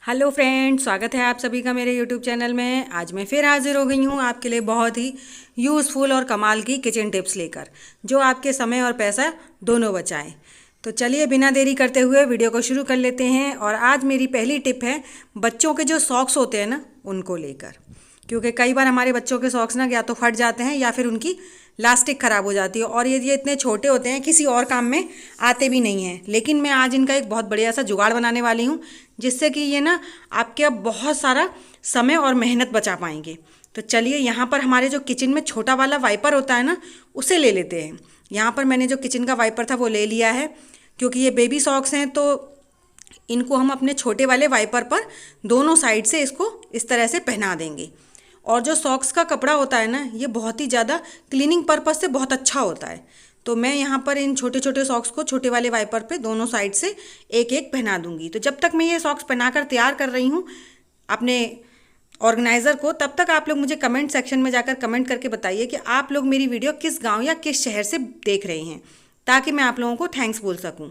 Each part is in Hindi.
हेलो फ्रेंड्स, स्वागत है आप सभी का मेरे यूट्यूब चैनल में। आज मैं फिर हाजिर हो गई हूँ आपके लिए बहुत ही यूज़फुल और कमाल की किचन टिप्स लेकर, जो आपके समय और पैसा दोनों बचाएं। तो चलिए बिना देरी करते हुए वीडियो को शुरू कर लेते हैं। और आज मेरी पहली टिप है बच्चों के जो सॉक्स होते हैं ना, उनको लेकर। क्योंकि कई बार हमारे बच्चों के सॉक्स ना या तो फट जाते हैं या फिर उनकी लास्टिक ख़राब हो जाती है, और ये इतने छोटे होते हैं किसी और काम में आते भी नहीं हैं। लेकिन मैं आज इनका एक बहुत बढ़िया सा जुगाड़ बनाने वाली हूँ, जिससे कि ये ना आपके अब बहुत सारा समय और मेहनत बचा पाएंगे। तो चलिए, यहाँ पर हमारे जो किचन में छोटा वाला वाइपर होता है ना, उसे ले लेते हैं। यहाँ पर मैंने जो किचन का वाइपर था वो ले लिया है। क्योंकि ये बेबी सॉक्स हैं तो इनको हम अपने छोटे वाले वाइपर पर दोनों साइड से इसको इस तरह से पहना देंगे। और जो सॉक्स का कपड़ा होता है ना, ये बहुत ही ज़्यादा क्लीनिंग पर्पस से बहुत अच्छा होता है। तो मैं यहाँ पर इन छोटे छोटे सॉक्स को छोटे वाले वाइपर पे दोनों साइड से एक एक पहना दूंगी। तो जब तक मैं ये सॉक्स पहनाकर तैयार कर रही हूँ अपने ऑर्गेनाइज़र को, तब तक आप लोग मुझे कमेंट सेक्शन में जाकर कमेंट करके बताइए कि आप लोग मेरी वीडियो किस गांव या किस शहर से देख रहे हैं, ताकि मैं आप लोगों को थैंक्स बोल सकूं।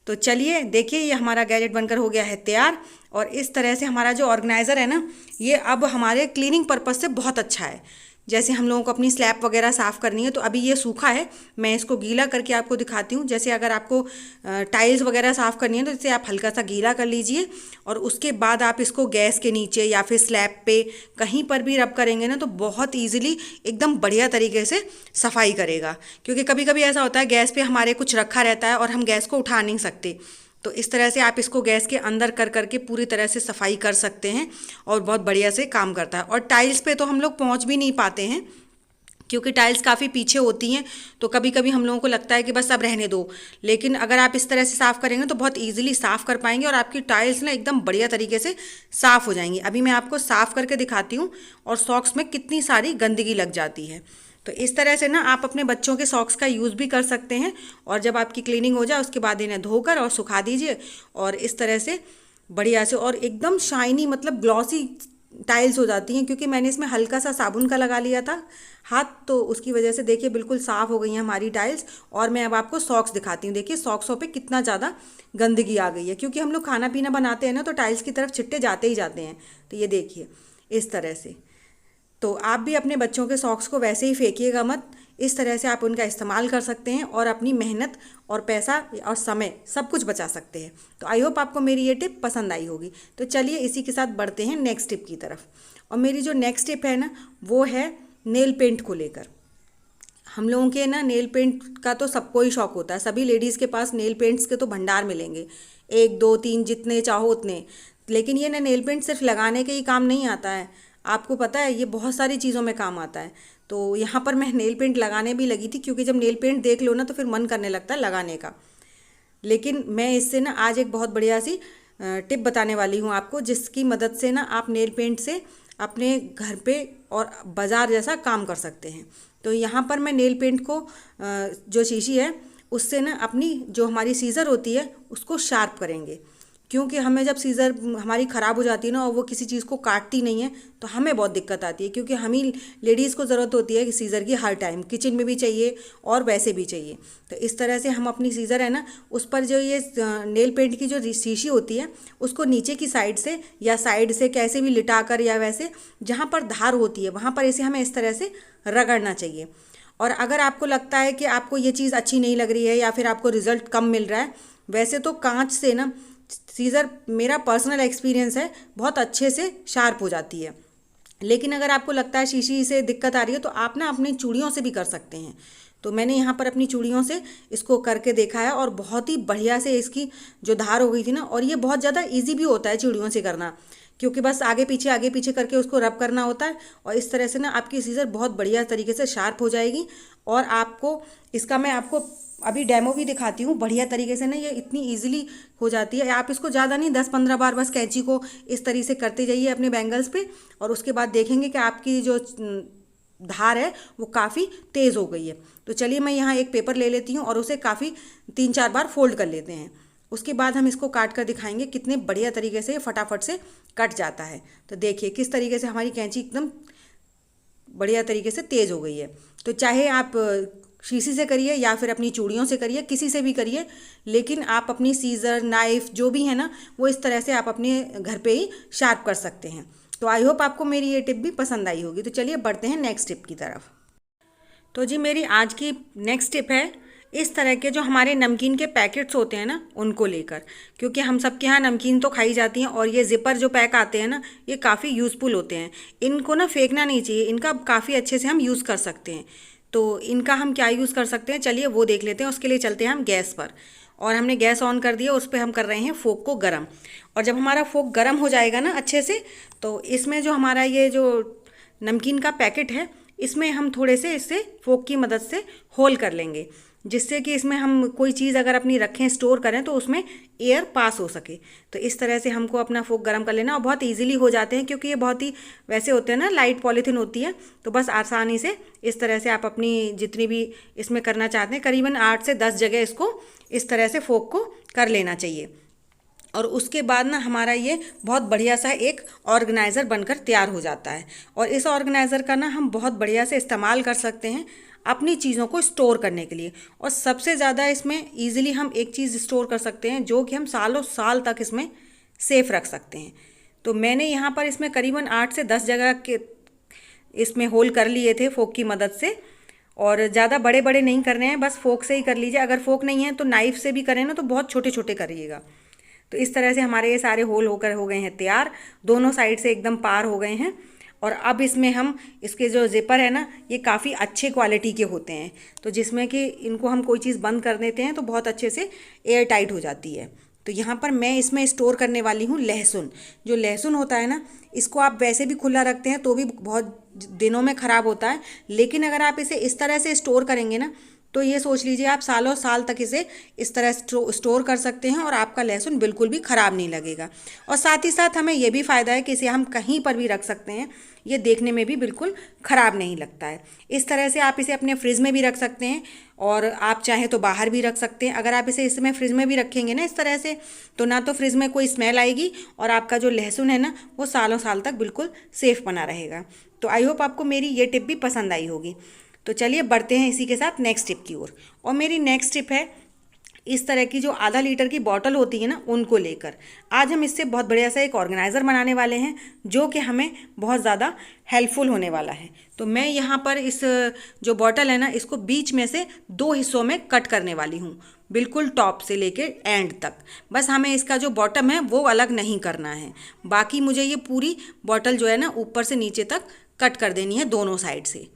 तो चलिए देखिए, ये हमारा गैजेट बनकर हो गया है तैयार। और इस तरह से हमारा जो ऑर्गेनाइज़र है ना, ये अब हमारे क्लीनिंग पर्पस से बहुत अच्छा है। जैसे हम लोगों को अपनी स्लैब वगैरह साफ़ करनी है, तो अभी ये सूखा है, मैं इसको गीला करके आपको दिखाती हूँ। जैसे अगर आपको टाइल्स वगैरह साफ़ करनी है तो इसे आप हल्का सा गीला कर लीजिए, और उसके बाद आप इसको गैस के नीचे या फिर स्लैब पे कहीं पर भी रब करेंगे ना, तो बहुत ईजिली एकदम बढ़िया तरीके से सफाई करेगा। क्योंकि कभी कभी ऐसा होता है गैस पे हमारे कुछ रखा रहता है और हम गैस को उठा नहीं सकते। तो इस तरह से आप इसको गैस के अंदर कर करके पूरी तरह से सफाई कर सकते हैं, और बहुत बढ़िया से काम करता है। और टाइल्स पे तो हम लोग पहुंच भी नहीं पाते हैं, क्योंकि टाइल्स काफ़ी पीछे होती हैं। तो कभी कभी हम लोगों को लगता है कि बस अब रहने दो, लेकिन अगर आप इस तरह से साफ़ करेंगे तो बहुत ईजिली साफ़ कर पाएंगे, और आपकी टाइल्स ना एकदम बढ़िया तरीके से साफ़ हो जाएंगी। अभी मैं आपको साफ़ करके दिखाती हूँ, और सॉक्स में कितनी सारी गंदगी लग जाती है। तो इस तरह से ना आप अपने बच्चों के सॉक्स का यूज़ भी कर सकते हैं। और जब आपकी क्लीनिंग हो जाए उसके बाद इन्हें धोकर और सुखा दीजिए, और इस तरह से बढ़िया से और एकदम शाइनी, मतलब ग्लॉसी टाइल्स हो जाती हैं। क्योंकि मैंने इसमें हल्का सा साबुन का लगा लिया था हाथ, तो उसकी वजह से देखिए बिल्कुल साफ़ हो गई हैं हमारी टाइल्स। और मैं अब आपको सॉक्स दिखाती हूँ। देखिए सॉक्सों पे कितना ज़्यादा गंदगी आ गई है, क्योंकि हम लोग खाना पीना बनाते हैं ना, तो टाइल्स की तरफ छिट्टे जाते ही जाते हैं। तो ये देखिए इस तरह से। तो आप भी अपने बच्चों के सॉक्स को वैसे ही फेंकिएगा मत। इस तरह से आप उनका इस्तेमाल कर सकते हैं, और अपनी मेहनत और पैसा और समय सब कुछ बचा सकते हैं। तो आई होप आपको मेरी ये टिप पसंद आई होगी। तो चलिए इसी के साथ बढ़ते हैं नेक्स्ट टिप की तरफ। और मेरी जो नेक्स्ट टिप है ना, वो है नेल पेंट को लेकर। हम लोगों के ना नेल पेंट का तो सबको ही शौक होता है। सभी लेडीज़ के पास नेल पेंट्स के तो भंडार मिलेंगे, एक दो तीन जितने चाहो उतने। लेकिन ये ना नेल पेंट सिर्फ लगाने के ही काम नहीं आता है, आपको पता है ये बहुत सारी चीज़ों में काम आता है। तो यहाँ पर मैं नेल पेंट लगाने भी लगी थी, क्योंकि जब नेल पेंट देख लो ना तो फिर मन करने लगता है लगाने का। लेकिन मैं इससे ना आज एक बहुत बढ़िया सी टिप बताने वाली हूँ आपको, जिसकी मदद से ना आप नेल पेंट से अपने घर पे और बाज़ार जैसा काम कर सकते हैं। तो यहाँ पर मैं नेल पेंट को जो शीशी है उससे ना अपनी जो हमारी सीज़र होती है उसको शार्प करेंगे। क्योंकि हमें जब सीज़र हमारी ख़राब हो जाती है ना, और वो किसी चीज़ को काटती नहीं है, तो हमें बहुत दिक्कत आती है। क्योंकि हम ही लेडीज़ को ज़रूरत होती है कि सीज़र की हर टाइम, किचन में भी चाहिए और वैसे भी चाहिए। तो इस तरह से हम अपनी सीज़र है ना, उस पर जो ये नेल पेंट की जो शीशी होती है उसको नीचे की साइड से या साइड से कैसे भी लिटा कर, या वैसे जहाँ पर धार होती है वहाँ पर इसे हमें इस तरह से रगड़ना चाहिए। और अगर आपको लगता है कि आपको ये चीज़ अच्छी नहीं लग रही है, या फिर आपको रिज़ल्ट कम मिल रहा है, वैसे तो कांच से ना सीज़र, मेरा पर्सनल एक्सपीरियंस है, बहुत अच्छे से शार्प हो जाती है। लेकिन अगर आपको लगता है शीशी से दिक्कत आ रही है, तो आप ना अपनी चूड़ियों से भी कर सकते हैं। तो मैंने यहाँ पर अपनी चूड़ियों से इसको करके देखा है, और बहुत ही बढ़िया से इसकी जो धार हो गई थी ना। और ये बहुत ज़्यादा इजी भी होता है चूड़ियों से करना, क्योंकि बस आगे पीछे करके उसको रब करना होता है। और इस तरह से ना आपकी सीज़र बहुत बढ़िया तरीके से शार्प हो जाएगी। और आपको इसका मैं आपको अभी डेमो भी दिखाती हूँ बढ़िया तरीके से ना, ये इतनी इजीली हो जाती है। आप इसको ज़्यादा नहीं, 10-15 बार बस कैंची को इस तरीके से करते जाइए अपने बैंगल्स पे, और उसके बाद देखेंगे कि आपकी जो धार है वो काफ़ी तेज़ हो गई है। तो चलिए मैं यहाँ एक पेपर ले लेती हूँ, और उसे काफ़ी 3-4 बार फोल्ड कर लेते हैं। उसके बाद हम इसको काट कर दिखाएंगे कितने बढ़िया तरीके से फटाफट से कट जाता है। तो देखिए किस तरीके से हमारी कैंची एकदम बढ़िया तरीके से तेज़ हो गई है। तो चाहे आप शीशी से करिए या फिर अपनी चूड़ियों से करिए, किसी से भी करिए, लेकिन आप अपनी सीज़र, नाइफ जो भी है ना, वो इस तरह से आप अपने घर पे ही शार्प कर सकते हैं। तो आई होप आपको मेरी ये टिप भी पसंद आई होगी। तो चलिए बढ़ते हैं नेक्स्ट टिप की तरफ। तो जी मेरी आज की नेक्स्ट टिप है इस तरह के जो हमारे नमकीन के पैकेट्स होते हैं ना, उनको लेकर, क्योंकि हम सबके यहाँ नमकीन तो खाई जाती हैं और ये ज़िपर जो पैक आते हैं ना, ये काफ़ी यूज़फुल होते हैं। इनको ना फेंकना नहीं चाहिए, इनका काफ़ी अच्छे से हम यूज़ कर सकते हैं। तो इनका हम क्या यूज़ कर सकते हैं, चलिए वो देख लेते हैं। उसके लिए चलते हैं हम गैस पर, और हमने गैस ऑन कर दिया, उस पर हम कर रहे हैं फोक को गर्म। और जब हमारा फोक गर्म हो जाएगा ना अच्छे से, तो इसमें जो हमारा ये जो नमकीन का पैकेट है, इसमें हम थोड़े से इससे फोक की मदद से होल कर लेंगे, जिससे कि इसमें हम कोई चीज़ अगर अपनी रखें, स्टोर करें, तो उसमें एयर पास हो सके। तो इस तरह से हमको अपना फोक गर्म कर लेना, और बहुत इजीली हो जाते हैं, क्योंकि ये बहुत ही वैसे होते हैं ना, लाइट पॉलीथीन होती है। तो बस आसानी से इस तरह से आप अपनी जितनी भी इसमें करना चाहते हैं, करीबन 8 से 10 जगह इसको इस तरह से फोक को कर लेना चाहिए। और उसके बाद ना हमारा ये बहुत बढ़िया सा एक ऑर्गेनाइज़र बनकर तैयार हो जाता है। और इस ऑर्गेनाइज़र का ना हम बहुत बढ़िया से इस्तेमाल कर सकते हैं अपनी चीज़ों को स्टोर करने के लिए। और सबसे ज़्यादा इसमें ईज़िली हम एक चीज़ स्टोर कर सकते हैं, जो कि हम सालों साल तक इसमें सेफ़ रख सकते हैं। तो मैंने यहाँ पर इसमें करीबन 8 से 10 जगह के इसमें होल कर लिए थे फोक की मदद से। और ज़्यादा बड़े बड़े नहीं करने हैं, बस फोक से ही कर लीजिए। अगर फोक नहीं है तो नाइफ़ से भी करें ना, तो बहुत छोटे छोटे करिएगा। तो इस तरह से हमारे ये सारे होल होकर हो गए हैं तैयार, दोनों साइड से एकदम पार हो गए हैं। और अब इसमें हम इसके जो ज़िपर है ना, ये काफ़ी अच्छे क्वालिटी के होते हैं, तो जिसमें कि इनको हम कोई चीज़ बंद कर देते हैं तो बहुत अच्छे से एयर टाइट हो जाती है। तो यहाँ पर मैं इसमें स्टोर करने वाली हूँ लहसुन। जो लहसुन होता है ना, इसको आप वैसे भी खुला रखते हैं तो भी बहुत दिनों में ख़राब होता है, लेकिन अगर आप इसे इस तरह से स्टोर करेंगे ना, तो ये सोच लीजिए आप सालों साल तक इसे इस तरह स्टोर कर सकते हैं, और आपका लहसुन बिल्कुल भी ख़राब नहीं लगेगा। और साथ ही साथ हमें ये भी फ़ायदा है कि इसे हम कहीं पर भी रख सकते हैं, ये देखने में भी बिल्कुल ख़राब नहीं लगता है। इस तरह से आप इसे अपने फ्रिज में भी रख सकते हैं, और आप चाहें तो बाहर भी रख सकते हैं। अगर आप इसे इसमें फ्रिज में भी रखेंगे ना इस तरह से, तो ना तो फ्रिज में कोई स्मेल आएगी, और आपका जो लहसुन है ना, वो सालों साल तक बिल्कुल सेफ़ बना रहेगा। तो आई होप आपको मेरी ये टिप भी पसंद आई होगी। तो चलिए बढ़ते हैं इसी के साथ नेक्स्ट टिप की ओर। और मेरी नेक्स्ट टिप है इस तरह की जो आधा लीटर की बॉटल होती है ना, उनको लेकर। आज हम इससे बहुत बढ़िया सा एक ऑर्गेनाइज़र बनाने वाले हैं, जो कि हमें बहुत ज़्यादा हेल्पफुल होने वाला है। तो मैं यहाँ पर इस जो बॉटल है ना, इसको बीच में से 2 हिस्सों में कट करने वाली हूँ, बिल्कुल टॉप से लेके एंड तक। बस हमें इसका जो बॉटम है वो अलग नहीं करना है, बाकी मुझे ये पूरी बॉटल जो है ना, ऊपर से नीचे तक कट कर देनी है, दोनों साइड से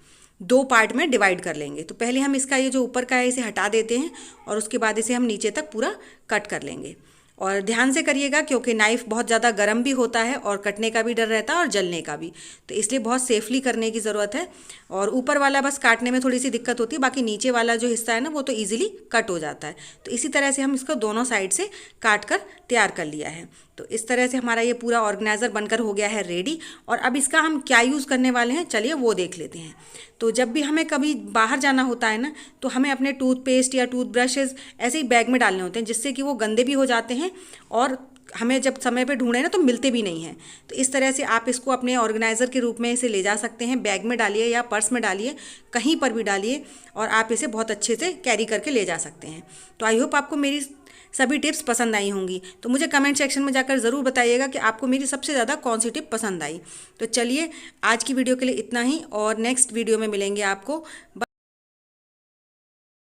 2 पार्ट में डिवाइड कर लेंगे। तो पहले हम इसका ये जो ऊपर का है इसे हटा देते हैं, और उसके बाद इसे हम नीचे तक पूरा कट कर लेंगे। और ध्यान से करिएगा, क्योंकि नाइफ़ बहुत ज़्यादा गर्म भी होता है, और कटने का भी डर रहता है और जलने का भी, तो इसलिए बहुत सेफली करने की ज़रूरत है। और ऊपर वाला बस काटने में थोड़ी सी दिक्कत होती है, बाकी नीचे वाला जो हिस्सा है ना, वो तो ईजिली कट हो जाता है। तो इसी तरह से हम इसको दोनों साइड से काट कर तैयार कर लिया है। तो इस तरह से हमारा ये पूरा ऑर्गेनाइज़र बनकर हो गया है रेडी। और अब इसका हम क्या यूज़ करने वाले हैं, चलिए वो देख लेते हैं। तो जब भी हमें कभी बाहर जाना होता है ना, तो हमें अपने टूथपेस्ट या टूथब्रशेज़ ऐसे ही बैग में डालने होते हैं, जिससे कि वो गंदे भी हो जाते हैं, और हमें जब समय पे ढूंढे ना तो मिलते भी नहीं हैं। तो इस तरह से आप इसको अपने ऑर्गेनाइज़र के रूप में इसे ले जा सकते हैं। बैग में डालिए या पर्स में डालिए, कहीं पर भी डालिए, और आप इसे बहुत अच्छे से कैरी करके ले जा सकते हैं। तो आई होप आपको मेरी सभी टिप्स पसंद आई होंगी। तो मुझे कमेंट सेक्शन में जाकर ज़रूर बताइएगा कि आपको मेरी सबसे ज़्यादा कौन सी टिप पसंद आई। तो चलिए आज की वीडियो के लिए इतना ही, और नेक्स्ट वीडियो में मिलेंगे आपको।